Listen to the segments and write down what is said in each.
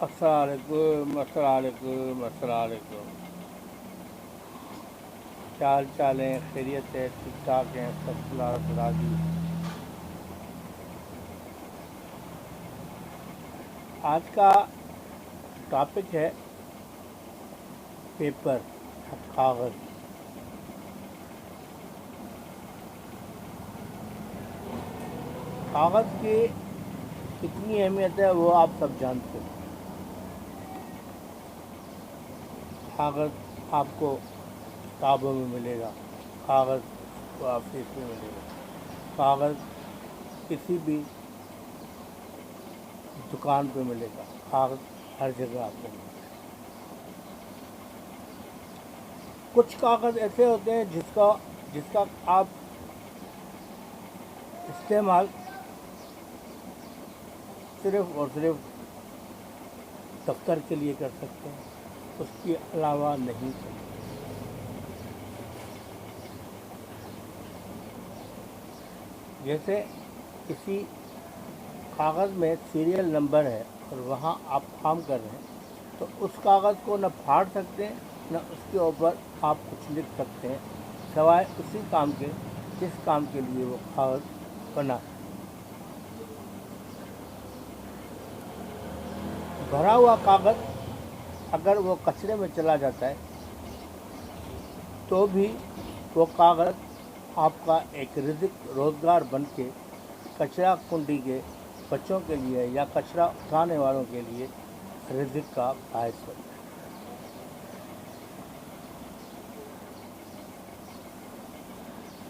अस्सलाम। क्या हाल चाल है? खैरियत है? ठीक ठाक हैं? सब राजी। आज का टॉपिक है पेपर, कागज़। कागज़ की कितनी अहमियत है वो आप सब जानते हो। कागज़ आपको किताबों में मिलेगा, कागज़ आपको ऑफिस में मिलेगा, कागज़ किसी भी दुकान पे मिलेगा, कागज़ हर जगह आपको मिलेगा। कुछ कागज़ ऐसे होते हैं जिसका आप इस्तेमाल सिर्फ़ और सिर्फ दफ्तर के लिए कर सकते हैं, उसके अलावा नहीं कर सकते। जैसे किसी कागज़ में सीरियल नंबर है और वहाँ आप काम कर रहे हैं तो उस कागज़ को न फाड़ सकते हैं न उसके ऊपर आप कुछ लिख सकते हैं, सिवाय उसी काम के जिस काम के लिए वो कागज़ बना है। भरा हुआ कागज़ अगर वो कचरे में चला जाता है तो भी वो कागज़ आपका एक रोज़गार बन के कचरा कुंडी के बच्चों के लिए या कचरा उठाने वालों के लिए रिज़्क का बायस बनता है।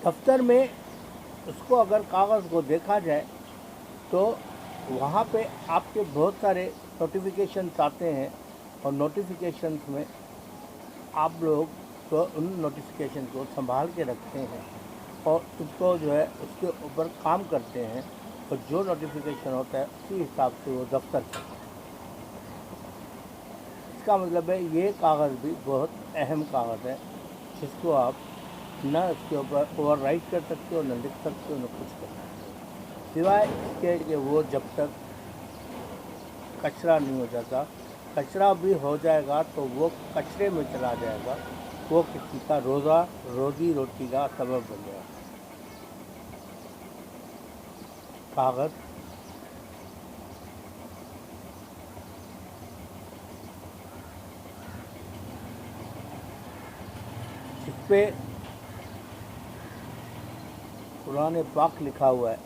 दफ्तर में उसको अगर कागज़ को देखा जाए तो वहाँ पे आपके बहुत सारे नोटिफिकेशंस आते हैं और नोटिफिकेशंस में आप लोग तो उन नोटिफिकेशन को संभाल के रखते हैं और उसको जो है उसके ऊपर काम करते हैं और जो नोटिफिकेशन होता है उसी हिसाब से वो दफ्तर चलता है। इसका मतलब है ये कागज़ भी बहुत अहम कागज़ है जिसको आप न इसके ऊपर ओवर राइट कर सकते हो, न लिख सकते हो, न कुछ कर सकते हो, सिवाय इसके कि वो जब तक कचरा नहीं हो जाता। कचरा भी हो जाएगा तो वो कचरे में चला जाएगा, वो किसी का रोज़ी रोटी का सबब बन जाएगा। कागज़ जिस पे कुरान पाक लिखा हुआ है,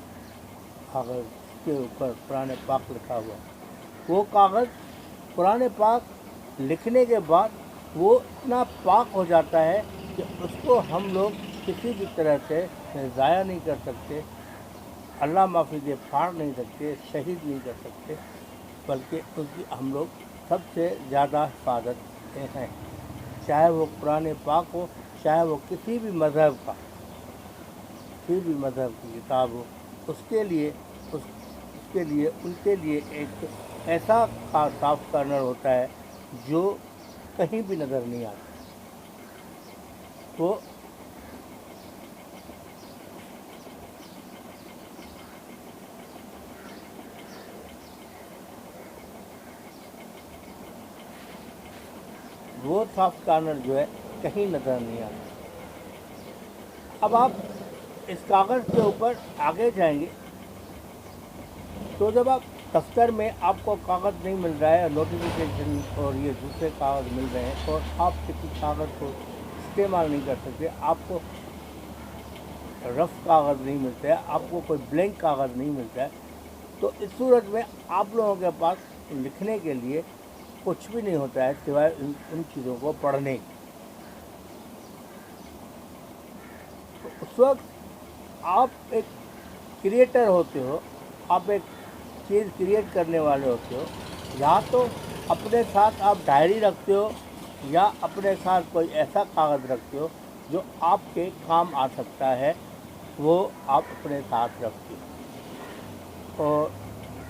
कागज़ के ऊपर कुरान पाक लिखा हुआ है, वो कागज़ कुरान पाक लिखने के बाद वो इतना पाक हो जाता है कि उसको हम लोग किसी भी तरह से ज़ाया नहीं कर सकते, अल्लाह माफ़ी दे फाड़ नहीं सकते, शहीद नहीं कर सकते, बल्कि उसकी हम लोग सबसे ज़्यादा हिफाजत करते हैं। चाहे वो कुरान पाक हो, चाहे वो किसी भी मज़हब की किताब हो, उसके लिए उनके लिए एक ऐसा साफ कार्नर होता है जो कहीं भी नज़र नहीं आता। वो साफ कार्नर जो है कहीं नज़र नहीं आता। अब आप इस कागज़ के ऊपर आगे जाएंगे तो जब आप दफ्तर में आपको कागज़ नहीं मिल रहा है, नोटिफिकेशन और ये दूसरे कागज़ मिल रहे हैं और आप किसी कागज़ को इस्तेमाल नहीं कर सकते, आपको रफ़ कागज़ नहीं मिलता है, आपको कोई ब्लैंक कागज़ नहीं मिलता है, तो इस सूरत में आप लोगों के पास लिखने के लिए कुछ भी नहीं होता है सिवाय उन चीज़ों को पढ़ने की। तो उस वक्त आप एक क्रिएटर होते हो, आप एक चीज़ क्रिएट करने वाले होते हो। या तो अपने साथ आप डायरी रखते हो या अपने साथ कोई ऐसा कागज़ रखते हो जो आपके काम आ सकता है, वो आप अपने साथ रखते हो। और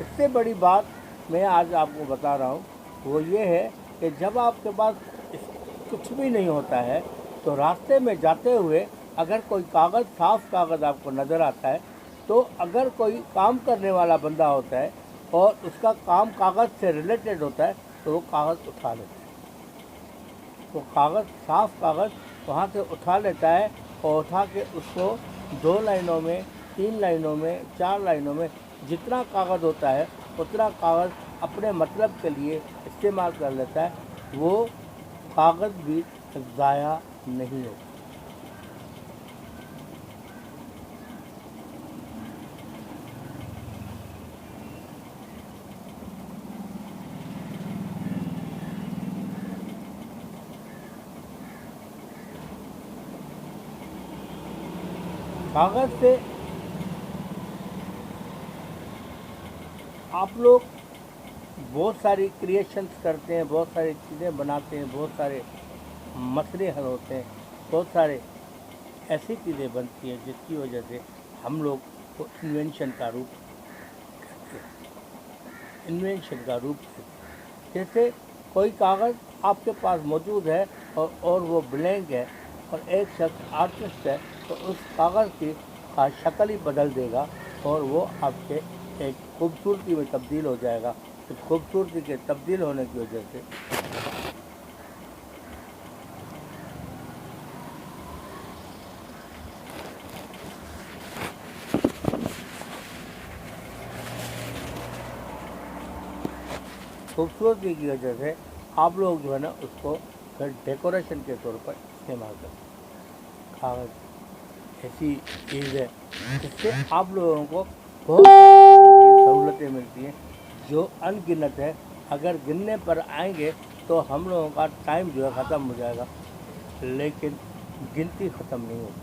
इससे बड़ी बात मैं आज आपको बता रहा हूँ वो ये है कि जब आपके पास कुछ भी नहीं होता है तो रास्ते में जाते हुए अगर कोई कागज़, साफ कागज़ आपको नज़र आता है तो अगर कोई काम करने वाला बंदा होता है और उसका काम कागज़ से रिलेटेड होता है तो वो कागज़ उठा लेता है। तो कागज़, साफ कागज़ वहाँ से उठा लेता है और उठा के उसको 2 लाइनों में, 3 लाइनों में, 4 लाइनों में जितना कागज़ होता है उतना कागज़ अपने मतलब के लिए इस्तेमाल कर लेता है। वो कागज़ भी ज़ाया नहीं होता। कागज़ से आप लोग बहुत सारी क्रिएशंस करते हैं, बहुत सारी चीज़ें बनाते हैं, बहुत सारे मसले हल होते हैं, बहुत सारे ऐसी चीज़ें बनती हैं जिसकी वजह से हम लोग को इन्वेंशन का रूप कहते हैं। इन्वेंशन का रूप कहते हैं। जैसे कोई कागज़ आपके पास मौजूद है और वो ब्लैंक है और एक शख्स आर्टिस्ट है तो उस कागज़ की शक्ल ही बदल देगा और वो आपके एक खूबसूरती में तब्दील हो जाएगा। इस खूबसूरती के तब्दील होने की वजह से खूबसूरती की वजह से आप लोग जो है ना उसको फिर डेकोरेशन के तौर पर इस्तेमाल करते हैं। कागज़ ऐसी चीज़ है जिससे आप लोगों को बहुत सारी सहूलतें मिलती हैं जो अनगिनत है। अगर गिनने पर आएंगे तो हम लोगों का टाइम जो है ख़त्म हो जाएगा, लेकिन गिनती ख़त्म नहीं होती।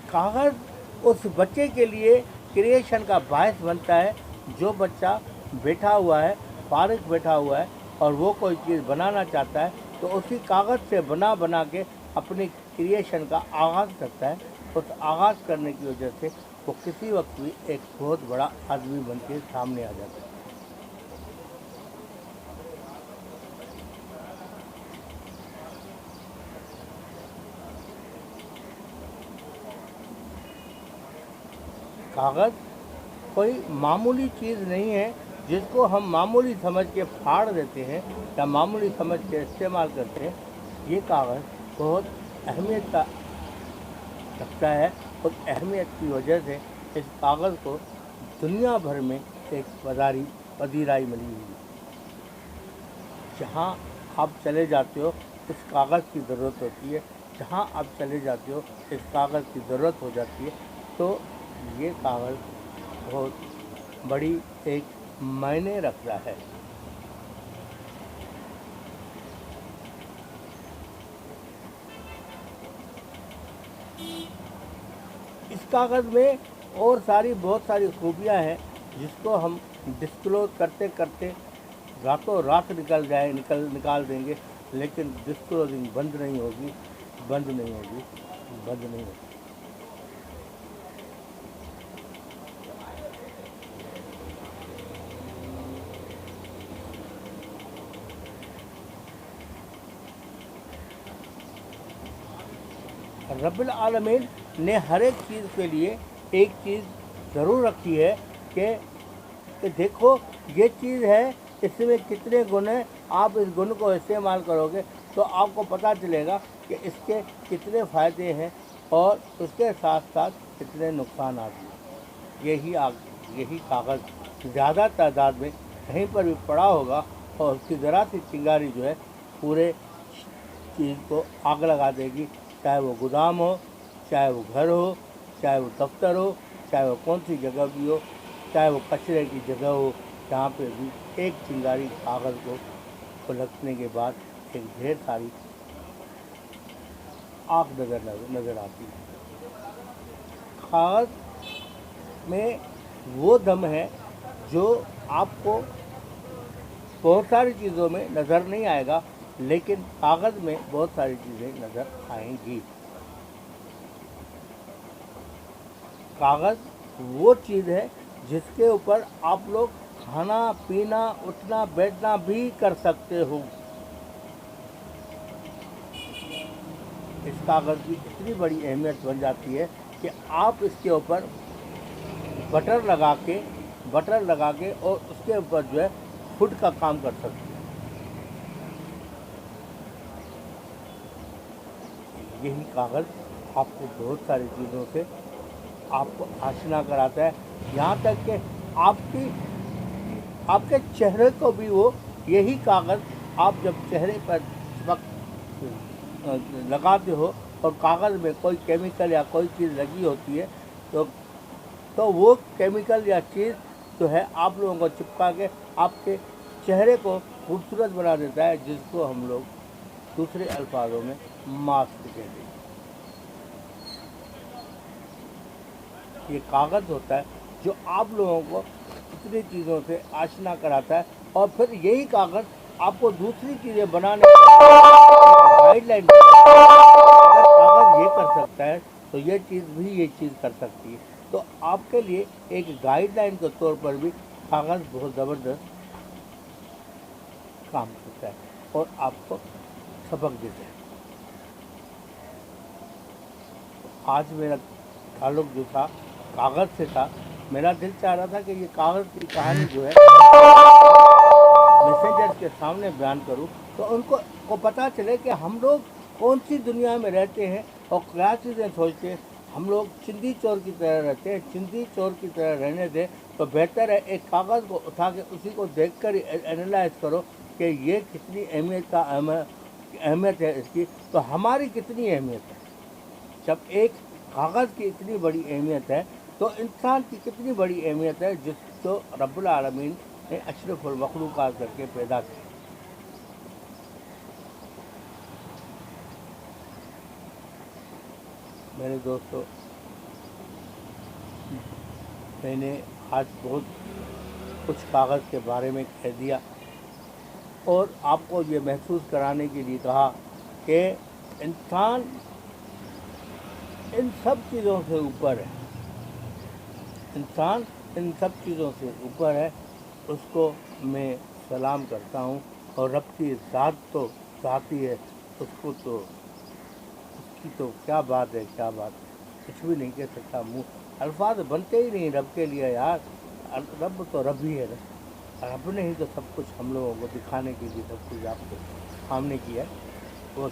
कागज़ उस बच्चे के लिए क्रिएशन का बायस बनता है। जो बच्चा बैठा हुआ है, फारिग बैठा हुआ है और वो कोई चीज़ बनाना चाहता है तो उसी कागज़ से बना बना के अपनी क्रिएशन का आगाज़ करता है। उस आगाज़ करने की वजह से वो किसी वक्त भी एक बहुत बड़ा आदमी बन के सामने आ जाता है। कागज़ कोई मामूली चीज़ नहीं है जिसको हम मामूली समझ के फाड़ देते हैं या मामूली समझ के इस्तेमाल करते हैं। ये कागज़ बहुत अहमियत का रखता है। उस अहमियत की वजह से इस कागज़ को दुनिया भर में एक पजीराई मिली हुई है। जहाँ आप चले जाते हो इस कागज़ की ज़रूरत होती है, जहाँ आप चले जाते हो इस कागज़ की ज़रूरत हो जाती है। तो ये कागज़ बहुत बड़ी एक मायने रखता है। इस कागज़ में और बहुत सारी खूबियाँ हैं जिसको हम डिस्क्लोज करते करते रातों रात निकाल देंगे, लेकिन डिस्क्लोजिंग बंद नहीं होगी। रब्बुल आलमीन ने हर एक चीज़ के लिए एक चीज़ ज़रूर रखी है कि देखो ये चीज़ है, इसमें कितने गुण हैं। आप इस गुण को इस्तेमाल करोगे तो आपको पता चलेगा कि इसके कितने फ़ायदे हैं और उसके साथ साथ कितने नुकसान आते हैं। यही कागज़ ज़्यादा तादाद में कहीं पर भी पड़ा होगा और उसकी ज़रा सी चिंगारी जो है पूरे चीज़ को आग लगा देगी। चाहे वो गोदाम हो, चाहे वो घर हो, चाहे वो दफ्तर हो, चाहे वो कौन सी जगह भी हो, चाहे वो कचरे की जगह हो, जहाँ पे भी एक चिंगारी कागज़ को पलटने के बाद एक ढेर सारी आग नज़र आती है। कागज़ में वो दम है जो आपको बहुत सारी चीज़ों में नज़र नहीं आएगा, लेकिन कागज़ में बहुत सारी चीज़ें नज़र आएंगी। कागज़ वो चीज़ है जिसके ऊपर आप लोग खाना पीना उठना बैठना भी कर सकते हो। اس کاغذ کی اتنی بڑی اہمیت بن جاتی ہے کہ آپ اس کے اوپر بٹر لگا کے اور اس کے اوپر جو ہے فوڈ کا کام کر سکتے ہیں. یہی کاغذ آپ کو بہت ساری چیزوں سے آپ کو آشنا کراتا ہے، یہاں تک کہ آپ کے چہرے کو بھی وہ یہی کاغذ آپ جب چہرے پر لگاتے ہو اور کاغذ میں کوئی کیمیکل یا کوئی چیز لگی ہوتی ہے تو وہ کیمیکل یا چیز جو ہے آپ لوگوں کو چپکا کے آپ کے چہرے کو خوبصورت بنا دیتا ہے، جس کو ہم لوگ دوسرے الفاظوں میں ماسک کہتے ہیں. یہ کاغذ ہوتا ہے جو آپ لوگوں کو اتنی چیزوں سے آشنا کراتا ہے، اور پھر یہی کاغذ آپ کو دوسری چیزیں بنانے گائیڈ لائن. اگر کاغذ یہ کر سکتا ہے تو یہ چیز بھی یہ چیز کر سکتی ہے. تو آپ کے لیے ایک گائیڈ لائن کے طور پر بھی کاغذ بہت زبردست کام کرتا ہے اور آپ کو سبق دیتا ہے. آج میرا تعلق جو تھا کاغذ سے تھا. میرا دل چاہ رہا تھا کہ یہ کاغذ کی کہانی جو ہے میسنجرز کے سامنے بیان کروں تو ان کو پتہ چلے کہ ہم لوگ کون سی دنیا میں رہتے ہیں اور کیا چیزیں سوچتے ہیں. ہم لوگ چندی چور کی طرح رہتے ہیں. چندی چور کی طرح رہنے دیں تو بہتر ہے ایک کاغذ کو اٹھا کے اسی کو دیکھ کر اینالائز کرو کہ یہ کتنی اہمیت ہے اس کی، تو ہماری کتنی اہمیت ہے. جب ایک کاغذ کی اتنی بڑی اہمیت ہے تو انسان کی کتنی بڑی اہمیت ہے، جس کو رب العالمین نے اشرف المخلوقات کر کے پیدا کیا. میرے دوستو، میں نے آج بہت کچھ کاغذ کے بارے میں کہہ دیا اور آپ کو یہ محسوس کرانے کے لیے کہا کہ انسان ان سب چیزوں سے اوپر ہے. انسان ان سب چیزوں سے اوپر ہے. اس کو میں سلام کرتا ہوں، اور رب کی ذات تو ذاتی ہے، اس کی تو کیا بات ہے، کیا بات ہے، کچھ بھی نہیں کہہ سکتا. الفاظ بنتے ہی نہیں رب کے لیے یار. رب تو رب ہی ہے نا. رب نے ہی تو سب کچھ ہم لوگوں کو دکھانے کے لیے سب کچھ آپ کو سامنے کیا ہے. وہ